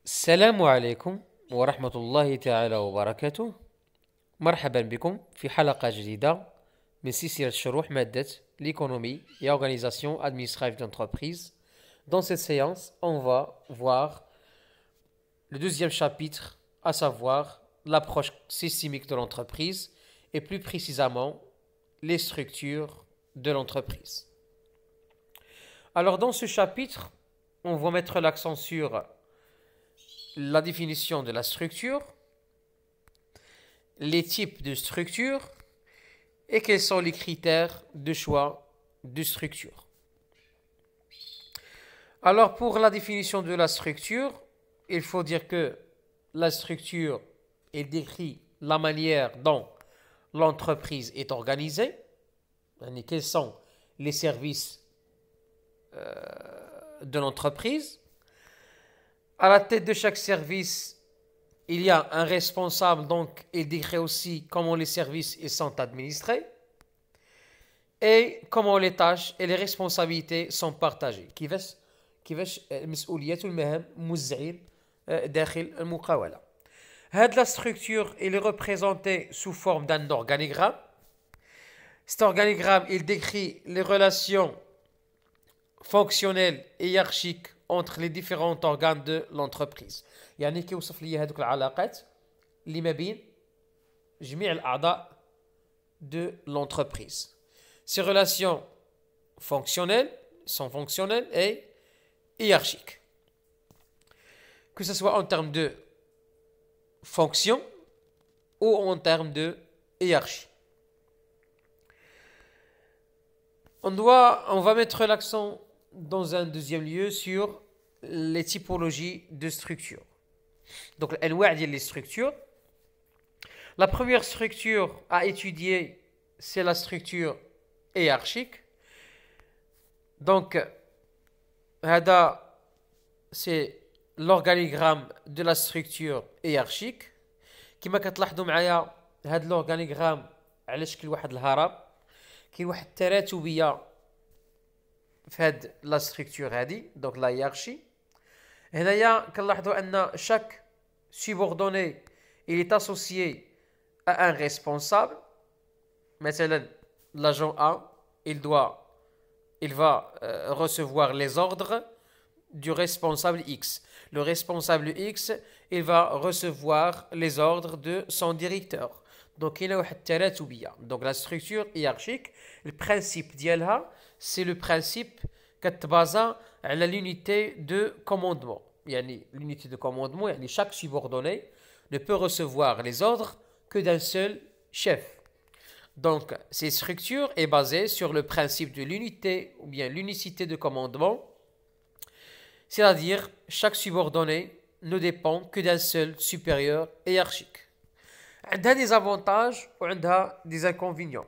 السلام عليكم ورحمة الله تعالى وبركاته. مرحبا بكم في حلقة جديدة من سلسلة شروح مادة l'économie et organisation administrative d'entreprise. Dans cette séance, on va voir le deuxième chapitre, à savoir l'approche systémique de l'entreprise et plus précisément les structures de l'entreprise. Alors dans ce chapitre, on va mettre l'accent sur la définition de la structure, les types de structure et quels sont les critères de choix de structure. Alors pour la définition de la structure, il faut dire que la structure est décrit la manière dont l'entreprise est organisée, et quels sont les services de l'entreprise. À la tête de chaque service, il y a un responsable, donc il décrit aussi comment les services ils sont administrés et comment les tâches et les responsabilités sont partagées. كيفاش المسؤوليات والمهام موزعين داخل المقاولة. هاد la structure il est représenté sous forme d'un organigramme. Cet organigramme il décrit les relations fonctionnelles et hiérarchiques entre les différents organes de l'entreprise. يعني كيوصف لي هذوك العلاقات اللي ما بين جميع الأعضاء de l'entreprise. Ces relations fonctionnelles sont fonctionnelles et hiérarchiques. Que ce soit en termes de fonction ou en termes de hiérarchie. On va mettre l'accent dans un deuxième lieu sur les typologies de structures. Donc, les structures. La première structure à étudier, c'est la structure hiérarchique. Donc, c'est l'organigramme de la structure hiérarchique. كما كتلاحظوا معايا هذا l'organigramme على شكل واحد الهرم. كاين واحد التراتبيه في هاد لا ستركتور هادي دونك لا هيرارشي. هنايا كنلاحظوا ان chaque subordonné il est associé à un responsable. مثلا l'agent A il va recevoir les ordres du responsable X. Le responsable X il va recevoir les ordres de son directeur. Donc il y a une تراتبية. Donc la structure hiérarchique, le principe ديالها c'est le principe كتبازا على l'unité de commandement. يعني l'unité de commandement, يعني chaque subordonné ne peut recevoir les ordres que d'un seul chef. Donc cette structure est basée sur le principe de l'unité ou bien l'unicité de commandement, c'est-à-dire chaque subordonné ne dépend que d'un seul supérieur hiérarchique. Elle a des avantages ou des inconvénients.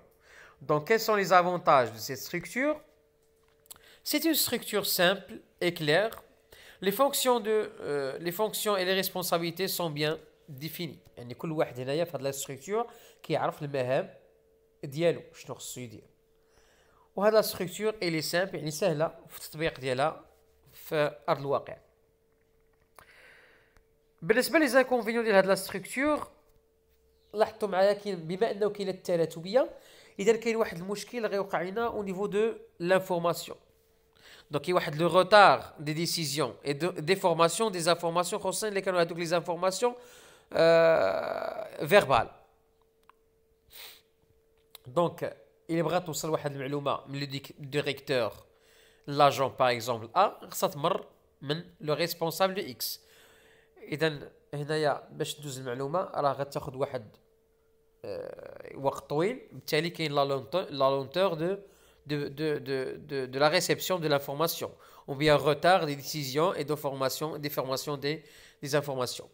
Donc, quels sont les avantages de cette structure? C'est une structure simple et claire. Les fonctions et les responsabilités sont bien définies. يعني كل واحد هنايا في هذه la structure كيعرف المهام ديالو شنو خصو يدير. وهذا la structure elle est simple يعني سهلة في التطبيق ديالها في أرض الواقع. بالنسبة لي inconvénients ديال هذه la structure لاحظتوا معايا كاين بما انه كاينه التراتبيه اذا كاين واحد المشكل غيوقع لنا او نيفو دو لانفورماسيون. دونك كاين واحد لو روتار دي ديسيزيون اي دي فورماسيون دي انفورماسيون خصوصا اللي كانوا هذوك لي انفورماسيون فيربال. دونك الا بغات توصل واحد المعلومه من لو ديريكتور لاجون باغ اكزومبل خصها تمر من لو ريسبونسابل اكس. اذا هنايا باش تدوز المعلومه راه غتاخذ واحد وقت طويل. بالتالي كاين لا لونتور de la réception de l'information ou bien retard des décisions et de formation des informations.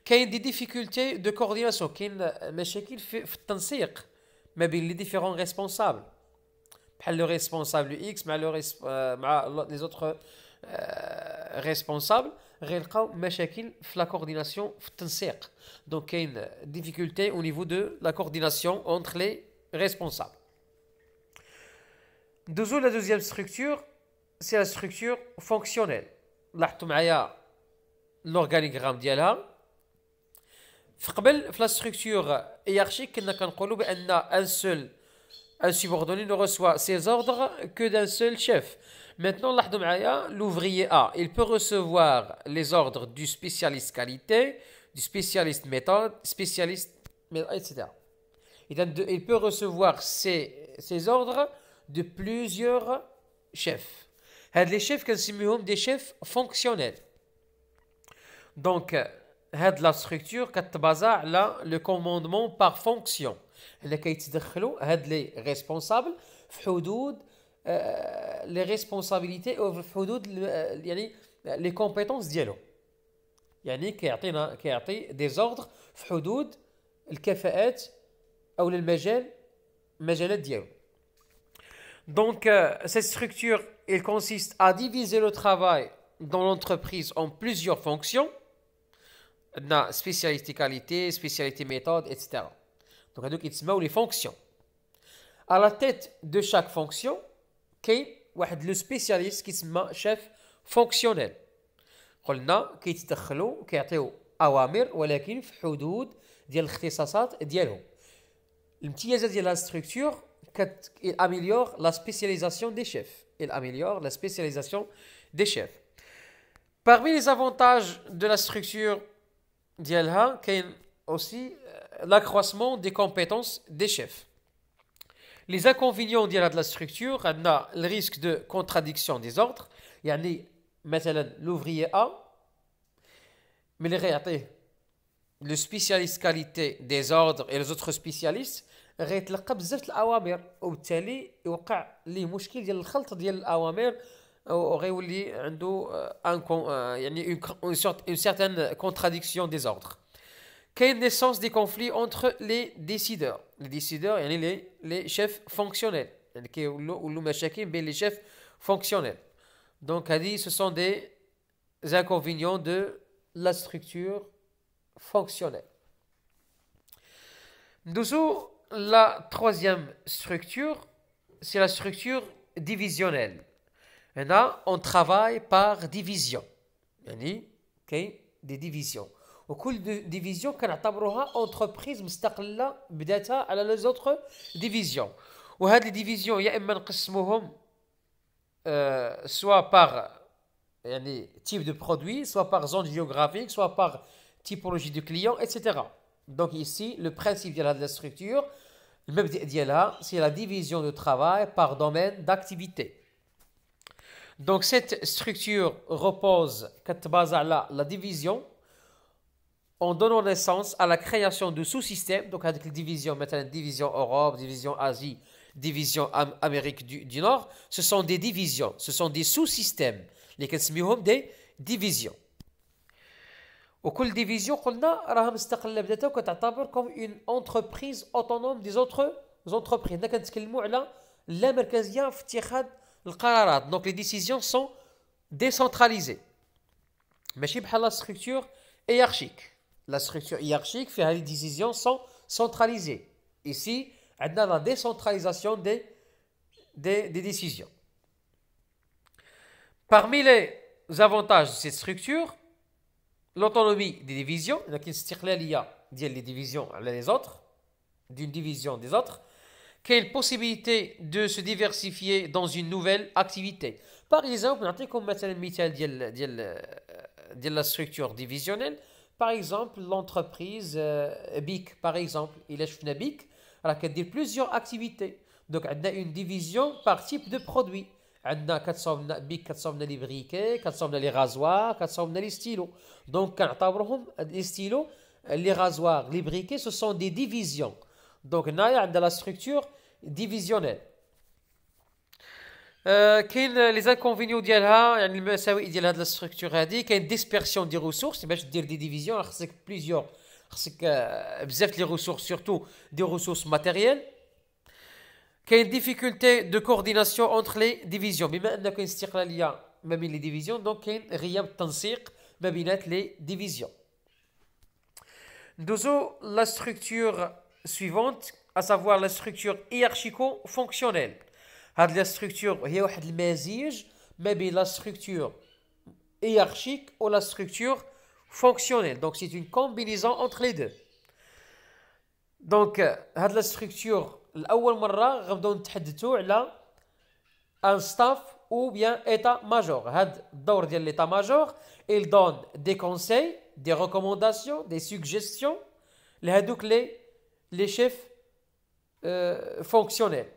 كاين des difficultés de coordination. كاين مشاكل في التنسيق ما بين les différents responsables بحال le responsable X مع les autres responsables غيلقاو مشاكل في la coordination في التنسيق. Donc كاين difficulté au niveau de la coordination entre les responsables. La deuxième structure, c'est la structure fonctionnelle. لاحظتوا معايا l'organigramme ديالها. في la structure hiérarchique كنا كنقولوا بأن un subordonné ne reçoit ses ordres que d'un seul chef. Maintenant, لاحظوا معايا, l'ouvrier A, il peut recevoir les ordres du spécialiste qualité, du spécialiste méthode, etc. Il peut recevoir ses ordres de plusieurs chefs. Les chefs كنسميوهم des chefs fonctionnels. Donc, la structure كتبازا على le commandement par fonction. هنا كيتدخلوا هاد les responsables في حدود les responsabilités ou في حدود يعني les compétences ديالهم. يعني كيعطي des ordres في حدود الكفاءات او المجالات ديالو. Donc cette structure elle consiste à diviser le travail dans l'entreprise en plusieurs fonctions. عندنا spécialité qualité, spécialité méthode, etc. Donc هادوك يتسموا les fonctions. À la tête de chaque fonction كاين واحد لو سبيسياليست كيتسمى شيف فونكسيونيل. قلنا كيتدخلوا كيعطيو اوامر ولكن في حدود ديال الاختصاصات ديالهم. الامتيازات ديال لا ستركتور il améliore la spécialisation des chefs. Il améliore la spécialisation des chefs. Parmi les avantages de la structure ديالها كاين aussi l'accroissement des compétences des chefs. Les inconvénients de la structure, on a le risque de contradiction des ordres. يعني مثلا l'ouvrier A mais le spécialiste qualité des ordres et les autres spécialistes غيتلقى بزاف الأوامر وبالتالي يوقع ليه مشكل ديال الخلط ديال الأوامر وغيولي عنده يعني une certaine contradiction des ordres. Quelle naissance des conflits entre les décideurs. Les décideurs, les chefs fonctionnels. Les chefs fonctionnels. Donc, ce sont des inconvénients de la structure fonctionnelle. Dessous, la troisième structure, c'est la structure divisionnelle. Là, on travaille par division. Des divisions. وكل ديفيزيون كنعتبروها entreprise مستقله بداتها على les autres divisions. وهاد لي ديفيزيون يا اما نقسموهم soit par يعني type de produit, soit par zone géographique, soit par typologie de client, etc. Donc ici le principe de la structure المبدأ ديالها c'est la division de travail par domaine d'activité. Donc cette structure repose كتبازا على la division en donnant naissance à la création de sous-systèmes. Donc avec les divisions, maintenant division Europe, division Asie, division Amérique du Nord, ce sont des divisions, ce sont des sous-systèmes. Les كنسميوهم des divisions. وكل division قلنا راها مستقلة بذاتها وكتعتبر comme une entreprise autonome des autres entreprises. هنا كنتكلموا على لا مركزية في اتخاذ القرارات. Donc les décisions sont décentralisées. ماشي بحال la structure hiérarchique. La structure hiérarchique fait les décisions sont centralisées. Ici, on a la décentralisation des décisions. Parmi les avantages de cette structure, l'autonomie des divisions, il y a les divisions les autres, d'une division des autres, quelle possibilité de se diversifier dans une nouvelle activité. Par exemple, comme de la structure divisionnelle, par exemple, l'entreprise BIC, par exemple, il a fait BIC, elle a plusieurs activités. Donc, on a une division par type de produit. On a 400 BIC, 400 les briquets, 400 les rasoirs, 400 les stylos. Donc, les stylos, les rasoirs, les briquets, ce sont des divisions. Donc, on a la structure divisionnelle. كاين لي زانكونفينيو ديالها يعني المساوئ ديال هذه الستركتور هذه كاين ديسبيرسيون دي ريسورس باش دير دي ديفيزيون خصك بليزيور خصك بزاف لي ريسورس سورتو دي ريسورس ماتيريال كاين ديفيكولتي دو كورديناسيون اونتر لي ديفيزيون بما ان كاين استقلاليه ما بين لي ديفيزيون دونك كاين غياب التنسيق ما بينات لي ديفيزيون. ندوزو لا ستركتور سويفونت à savoir la structure hiérarchico-fonctionnelle. هذه الستركتور هي واحد المزيج ما بين لا ستركتور hiérarchique ou la structure fonctionnelle. Donc c'est une combinaison entre les deux. Donc هاد la structure الأول مرة غنبداو نتحدثوا على un staff ou bien état-major. هاد الدور ديال l'état-major, il donne des conseils, des recommandations, des suggestions لهادوك les chefs fonctionnels.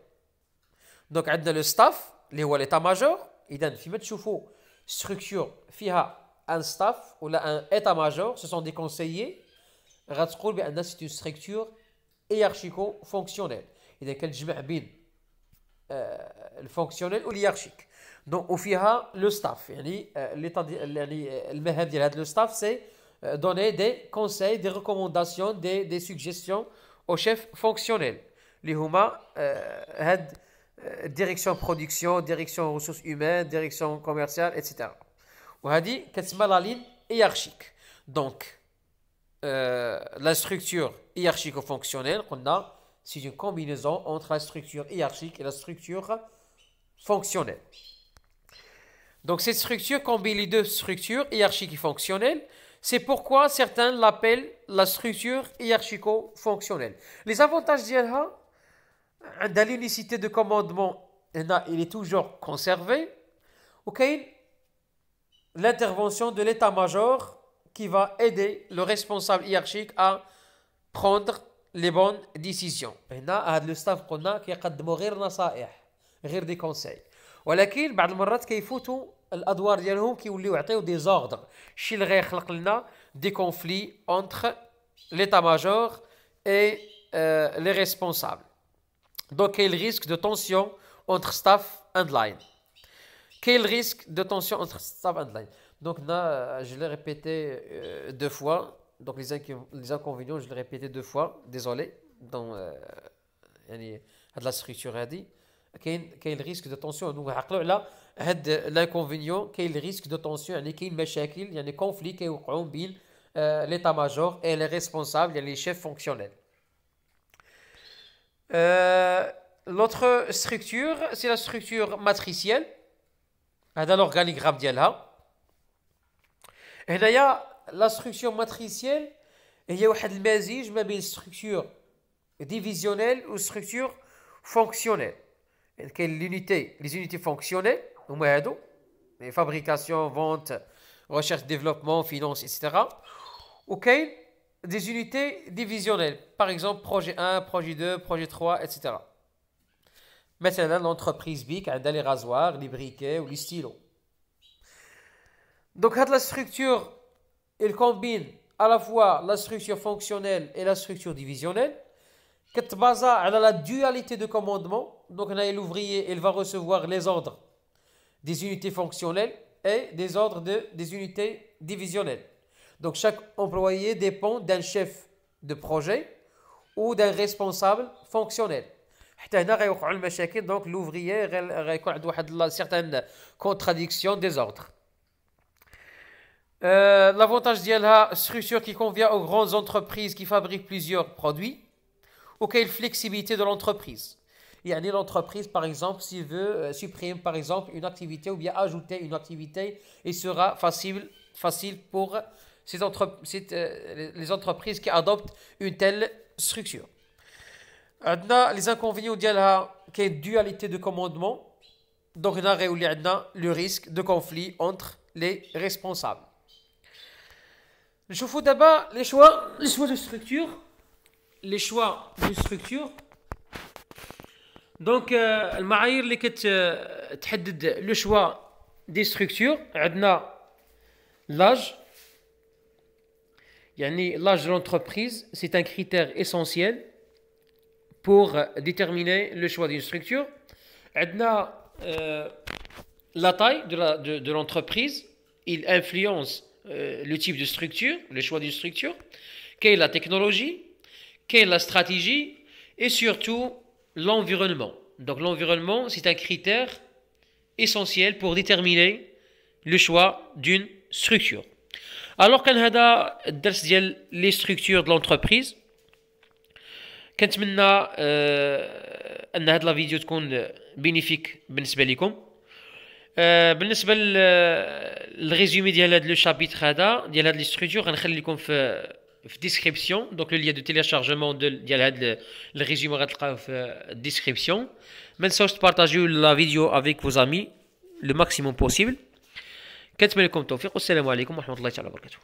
Donc عندنا le staff اللي هو l'état-major. إذا فيما تشوفوا structure فيها un staff ou un état-major, ce sont des conseillers. غتقول بأن c'est une structure hiérarchico-fonctionnelle. إذا كتجمع بين الفونكسيونيل والهيرارشيك. دونك وفيها لو ستاف يعني يعني المهام ديال هذا لو ستاف سي دوني دي كونساي دي ريكومونداسيون دي سوجيستيون او شيف فونكسيونيل اللي هما هاد ديريكسيون برودكسيون ديريكسيون ريسورس هيومان ديريكسيون كوميرسيال ايتترا. وهذه كتسمى لا لين هيرارشيك. دونك la structure hiérarchico-fonctionnelle, c'est une combinaison entre la structure hiérarchique et la structure fonctionnelle. Donc cette structure combine les deux structures hiérarchiques et fonctionnelles. C'est pourquoi certains l'appellent la structure hiérarchico-fonctionnelle. Les avantages d'ILHA, l'unicité de commandement, il est toujours conservé. Ok, l'intervention de l'état-major qui va aider le responsable hiérarchique à prendre les bonnes décisions. هنا هذا الستاف قلنا كيقدموا غير نصائح غير دي كونساي، ولكن بعض المرات كيفوتوا الادوار ديالهم كيوليو يعطيو دي زوردر، الشيء اللي غيخلق لنا دي كونفلي entre l'état major et les responsables. Donc quel risque de tension entre staff and line. Quel risque de tension entre staff and line. Donc là, je l'ai répété deux fois. Donc les inconvénients, je l'ai répété deux fois. Désolé. Donc, يعني هاد la structure هادي كاين risque de tension. nous نعقلوا على هاد l'inconvénient. كاين risque de tension يعني كاين مشاكل يعني conflit كيوقعوا بين l'état major et les responsables يعني les chefs fonctionnels. L'autre structure, c'est la structure matricielle. هذا l'organigramme ديالها. هنايا لا ستركتور ماتريسيال هي واحد المزيج ما بين ستركتور ديفيزيونيل و ستركتور فونكسيونيل. يعني كاين لي زونيتي فونكسيونيل هما هادو فابريكاسيون فونت ريشيرش ديفلوبمون فينانس ايتترا، وكاين دي زونيتي ديفيزيونيل باغ اكزومبل بروجي 1 بروجي 2 بروجي 3 ايتترا. مثلا لونتربريز بيك عندها لي غازوار لي بريكي و لي ستيلو. Donc, la structure, elle combine à la fois la structure fonctionnelle et la structure divisionnelle, qui est basée sur la dualité de commandement. Donc, l'ouvrier, il va recevoir les ordres des unités fonctionnelles et des ordres des unités divisionnelles. Donc, chaque employé dépend d'un chef de projet ou d'un responsable fonctionnel. حتى هنا غيوقعوا المشاكل. Donc, l'ouvrier غيكون عنده واحد certaine contradiction des ordres. L'avantage ديالها structure qui convient aux grandes entreprises qui fabriquent plusieurs produits. Auquel flexibilité de l'entreprise. يعني l'entreprise par exemple s'il veut supprimer par exemple une activité ou bien ajouter une activité, il sera facile pour les entreprises qui adoptent une telle structure. عندنا les inconvénients ديالها كاين dualité de commandement. Donc هنا غيولي عندنا le risque de conflit entre les responsables. نشوفوا دابا les choix de structure. Les choix de structure. Donc المعايير اللي كتحدد le choix des structures. عندنا l'âge. يعني l'âge de l'entreprise, c'est un critère essentiel pour déterminer le choix d'une structure. عندنا la taille de l'entreprise, il influence le type de structure, le choix d'une structure. Quelle est la technologie, quelle est la stratégie et surtout l'environnement. Donc l'environnement, c'est un critère essentiel pour déterminer le choix d'une structure. Alors كان هذا الدرس ديال les structures de l'entreprise. كنتمنى ان هاد لا فيديو تكون بينيفيك بالنسبه لكم. بالنسبه للريزومي ديال هذا لو شابيتر هذا ديال هاد لي ستركتور غنخلي لكم في ديسكريبسيون. دونك لو ليا دو تيليشارجمون ديال هاد الريزومي غتلقاوه في الديسكريبسيون. ما تنساوش تبارطاجيو لا فيديو افيك فوز امي لو ماكسيموم بوسيبل. كنتمنى لكم التوفيق والسلام عليكم ورحمه الله تعالى وبركاته.